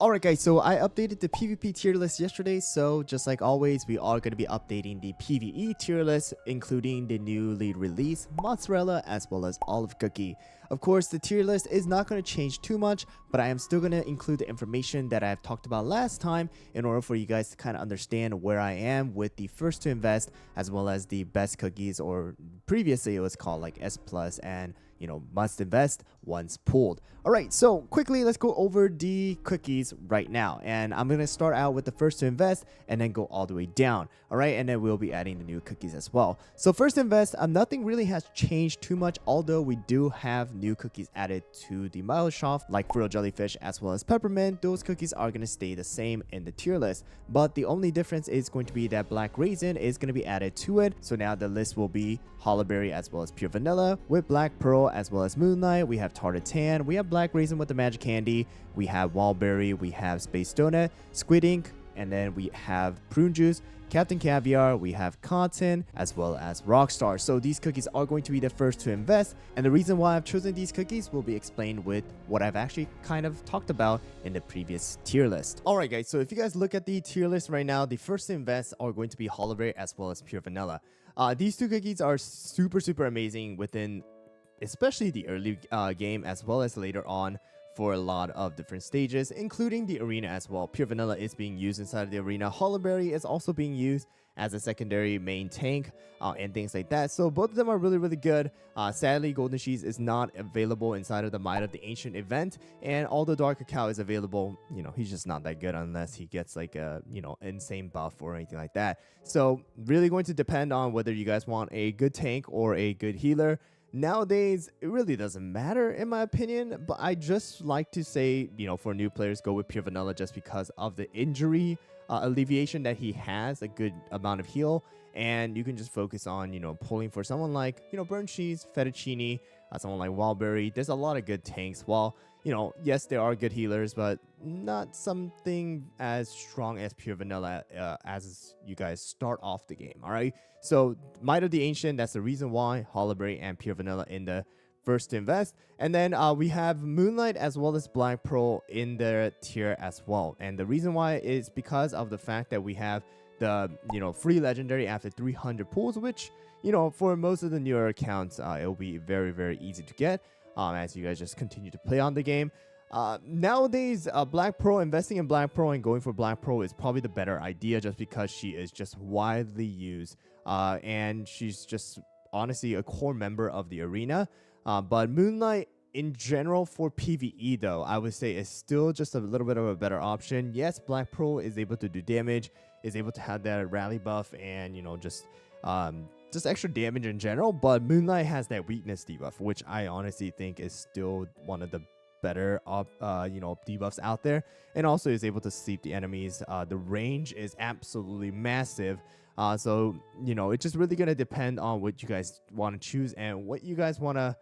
Alright guys, so I updated the PvP tier list yesterday, so just like always, we are going to be updating the PvE tier list, including the newly released Mozzarella as well as Olive Cookie. Of course, the tier list is not going to change too much, but I am still going to include the information that I've talked about last time in order for you guys to kind of understand where I am with the first to invest as well as the best cookies, or previously it was called like S plus and must invest once pulled. Alright, so quickly let's go over the cookies right now, and I'm gonna start out with the first to invest and then go all the way down. Alright, and then we'll be adding the new cookies as well. So first to invest, nothing really has changed too much, although we do have new cookies added to the Milo shop, like Frill Jellyfish as well as Peppermint. Those cookies are gonna stay the same in the tier list, but the only difference is going to be that Black Raisin is gonna be added to it. So now the list will be Hollaberry as well as Pure Vanilla with Black Pearl as well as Moonlight. We have Tartatan, we have Black Raisin with the Magic Candy, we have Wallberry, we have Space Donut, Squid Ink, and then we have Prune Juice, Captain Caviar, we have Cotton, as well as Rockstar. So these cookies are going to be the first to invest, and the reason why I've chosen these cookies will be explained with what I've actually kind of talked about in the previous tier list. Alright guys, so if you guys look at the tier list right now, the first to invest are going to be Hollaberry as well as Pure Vanilla. These two cookies are super amazing within especially the early game as well as later on for a lot of different stages, including the arena as well. Pure Vanilla is being used inside of the arena. Hollaberry is also being used as a secondary main tank and things like that. So both of them are really good. Sadly, Golden Cheese is not available inside of the Might of the Ancient event, and although Dark Cacao is available, he's just not that good unless he gets like a insane buff or anything like that. So really going to depend on whether you guys want a good tank or a good healer. Nowadays, it really doesn't matter in my opinion, but I just like to say, for new players, go with Pure Vanilla just because of the injury alleviation that he has, a good amount of heal, and you can just focus on, pulling for someone like, Burnt Cheese, Fettuccine, someone like Wallberry. There's a lot of good tanks. While, yes, there are good healers, but not something as strong as Pure Vanilla as you guys start off the game, all right? So Might of the Ancient, that's the reason why Hollaberry and Pure Vanilla in the first to invest. And then we have Moonlight as well as Black Pearl in the tier as well. And the reason why is because of the fact that we have the free legendary after 300 pulls, which for most of the newer accounts it will be very easy to get as you guys just continue to play on the game. Nowadays, Black Pearl, investing in Black Pearl and going for Black Pearl is probably the better idea, just because she is just widely used and she's just honestly a core member of the arena. But Moonlight in general for PvE though, I would say is still just a little bit of a better option. Yes, Black Pearl is able to do damage, is able to have that rally buff and just extra damage in general, but Moonlight has that weakness debuff, which I honestly think is still one of the better debuffs out there, and also is able to sleep the enemies. The range is absolutely massive, so it's just really gonna depend on what you guys want to choose and what you guys want to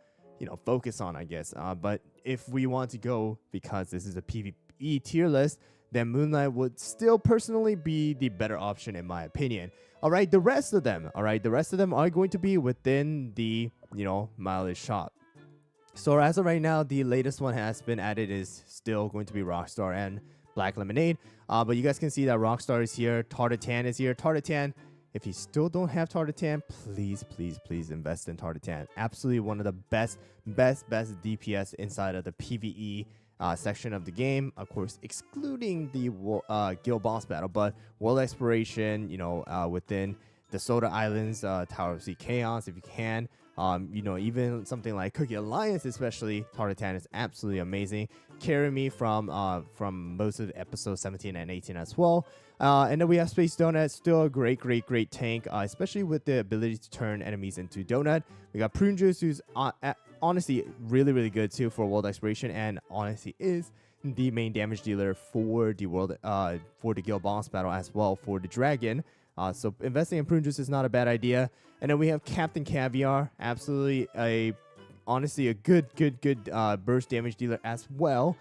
focus on, I guess. But if we want to go, because this is a PvE tier list, then Moonlight would still personally be the better option in my opinion. Alright, the rest of them are going to be within the mileage shop. So as of right now, the latest one has been added is still going to be Rockstar and Black Lemonade. But you guys can see that Rockstar is here, Tartatan is here. Tartatan, if you still don't have Tartatan, please invest in Tartatan. Absolutely one of the best DPS inside of the PvE section of the game, of course excluding the guild boss battle, but world exploration, within the Soda Islands, Tower of Sea Chaos, if you can, even something like Cookie Alliance, especially Tartatan is absolutely amazing. Carry me from most of the episodes 17 and 18 as well. And then we have Space Donut, still a great tank, especially with the ability to turn enemies into donut. We got Prune Juice, who's honestly really good too for world exploration, and honestly is the main damage dealer for the world for the guild boss battle as well for the dragon. So investing in Prune Juice is not a bad idea. And then we have Captain Caviar, absolutely honestly a good burst damage dealer as well.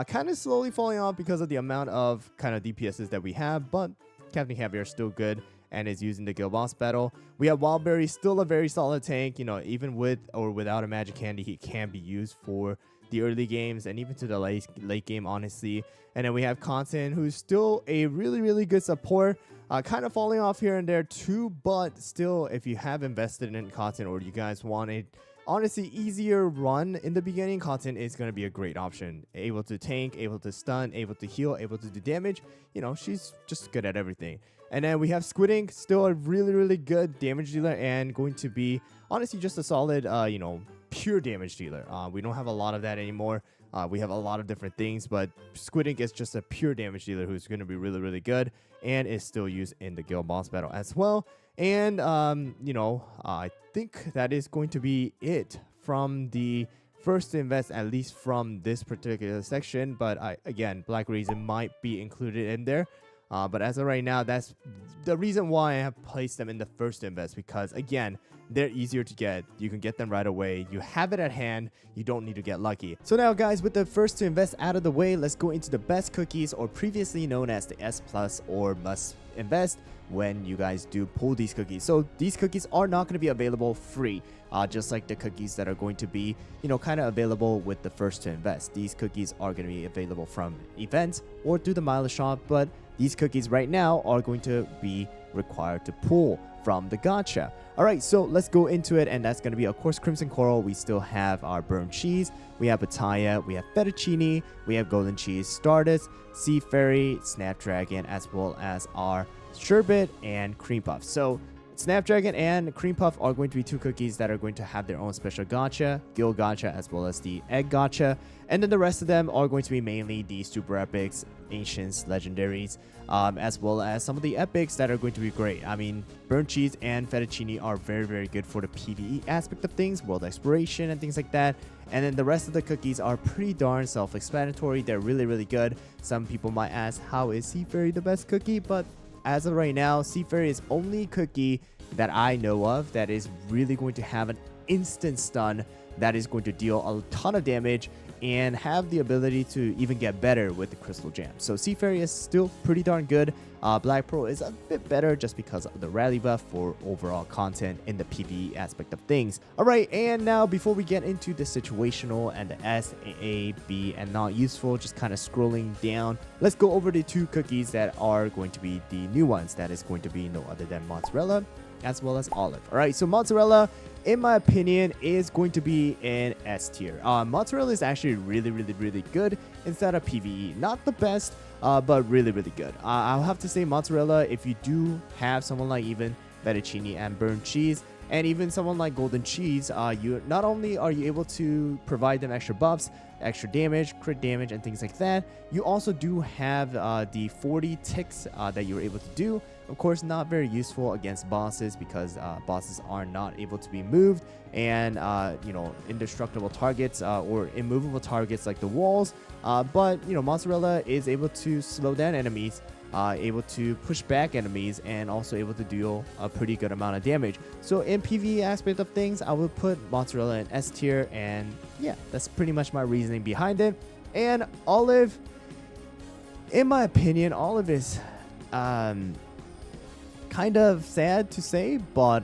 Kind of slowly falling off because of the amount of kind of DPSs that we have, but Captain Caviar is still good and is using the guild boss battle. We have Wildberry, still a very solid tank. Even with or without a magic candy, he can be used for the early games and even to the late game, honestly. And then we have Content, who's still a really good support. Kind of falling off here and there too, but still, if you have invested in Content or you guys want a honestly easier run in the beginning, Content is going to be a great option. Able to tank, able to stun, able to heal, able to do damage. You know, she's just good at everything. And then we have Squid Ink, still a really good damage dealer and going to be honestly just a solid, you know, pure damage dealer. We don't have a lot of that anymore. We have a lot of different things, but Squid Ink is just a pure damage dealer who's going to be really good and is still used in the guild boss battle as well. And, you know, I think that is going to be it from the first to invest, at least from this particular section. But again, Black Reason might be included in there. But as of right now, that's the reason why I have placed them in the first to invest, because again, they're easier to get. You can get them right away. You have it at hand. You don't need to get lucky. So now, guys, with the first to invest out of the way, let's go into the best cookies, or previously known as the S plus or must invest when you guys do pull these cookies. So these cookies are not going to be available free, just like the cookies that are going to be, you know, kind of available with the first to invest. These cookies are going to be available from events or through the mileage shop, but these cookies right now are going to be required to pull from the gacha. Alright, so let's go into it, and that's going to be, of course, Crimson Coral. We still have our burnt cheese, we have Pataya, we have fettuccine, we have golden cheese, Stardust, Sea Fairy, Snapdragon, as well as our sherbet and cream puff. So Snapdragon and cream puff are going to be two cookies that are going to have their own special gacha, guild gacha, as well as the egg gacha. And then the rest of them are going to be mainly the super epics, ancients, legendaries, as well as some of the epics that are going to be great. I mean, burnt cheese and fettuccine are very good for the PVE aspect of things, world exploration and things like that. And then the rest of the cookies are pretty darn self-explanatory. They're really good. Some people might ask, how is Sea Fairy the best cookie? But as of right now, Sea Fairy is only cookie that I know of that is really going to have an instant stun that is going to deal a ton of damage and have the ability to even get better with the Crystal Gem. So Sea Fairy is still pretty darn good. Black Pearl is a bit better just because of the rally buff for overall content in the PvE aspect of things. Alright, and now before we get into the situational and the S, A, B, and not useful, just kind of scrolling down, let's go over the two cookies that are going to be the new ones. That is going to be no other than Mozzarella as well as Olive. Alright, so Mozzarella, in my opinion, is going to be an S tier. Mozzarella is actually really good inside of PvE. Not the best, but really good. I'll have to say Mozzarella, if you do have someone like even fettuccine and burnt cheese, and even someone like golden cheese, you not only are you able to provide them extra buffs, extra damage, crit damage, and things like that, you also do have the 40 ticks that you're able to do. Of course, not very useful against bosses because bosses are not able to be moved, and you know, indestructible targets or immovable targets like the walls. But you know, Mozzarella is able to slow down enemies, able to push back enemies, and also able to deal a pretty good amount of damage. So in PvE aspect of things, I would put Mozzarella in S tier, and yeah, that's pretty much my reasoning behind it. And Olive, in my opinion, Olive is kind of sad to say, but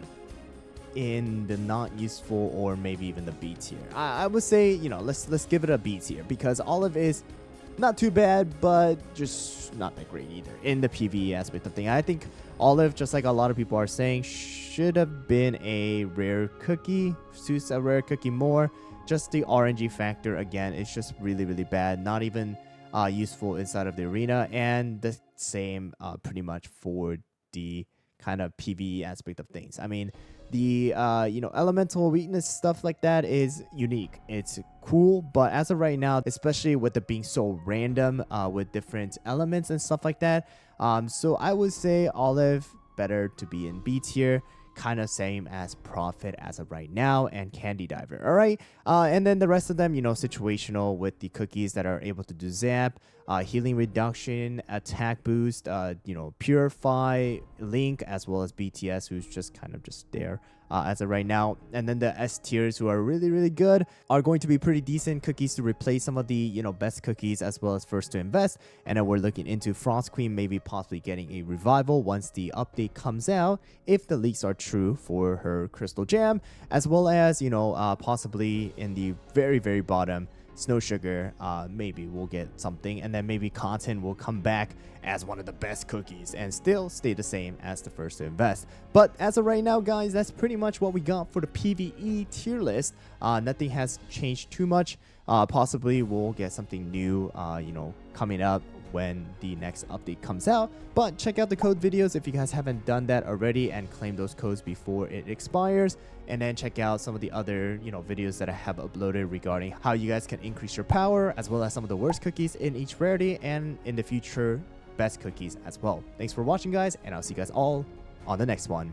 in the not useful or maybe even the B tier. I would say, you know, let's give it a B tier, because Olive is not too bad, but just not that great either in the PvE aspect of thing. I think Olive, just like a lot of people are saying, should have been a rare cookie, suits a rare cookie more. Just the RNG factor, again, it's just really bad. Not even useful inside of the arena, and the same pretty much for the kind of PvE aspect of things. I mean, the you know, elemental weakness stuff like that is unique. It's cool, but as of right now, especially with it being so random with different elements and stuff like that, so I would say Olive better to be in B tier. Kind of same as Prophet as of right now, and Candy Diver. All right, and then the rest of them, you know, situational with the cookies that are able to do zap, healing reduction, attack boost, you know, purify, Link, as well as BTS, who's just kind of just there as of right now. And then the S tiers, who are really good, are going to be pretty decent cookies to replace some of the, you know, best cookies, as well as first to invest. And then we're looking into Frost Queen maybe possibly getting a revival once the update comes out, if the leaks are true for her Crystal Gem, as well as, you know, possibly in the very bottom, Snow Sugar, maybe we'll get something, and then maybe Cotton will come back as one of the best cookies and still stay the same as the first to invest. But as of right now, guys, that's pretty much what we got for the PVE tier list. Nothing has changed too much. Possibly we'll get something new, coming up when the next update comes out. But check out the code videos if you guys haven't done that already and claim those codes before it expires. And then check out some of the other videos that I have uploaded regarding how you guys can increase your power, as well as some of the worst cookies in each rarity, and in the future best cookies as well. Thanks for watching, guys, and I'll see you guys all on the next one.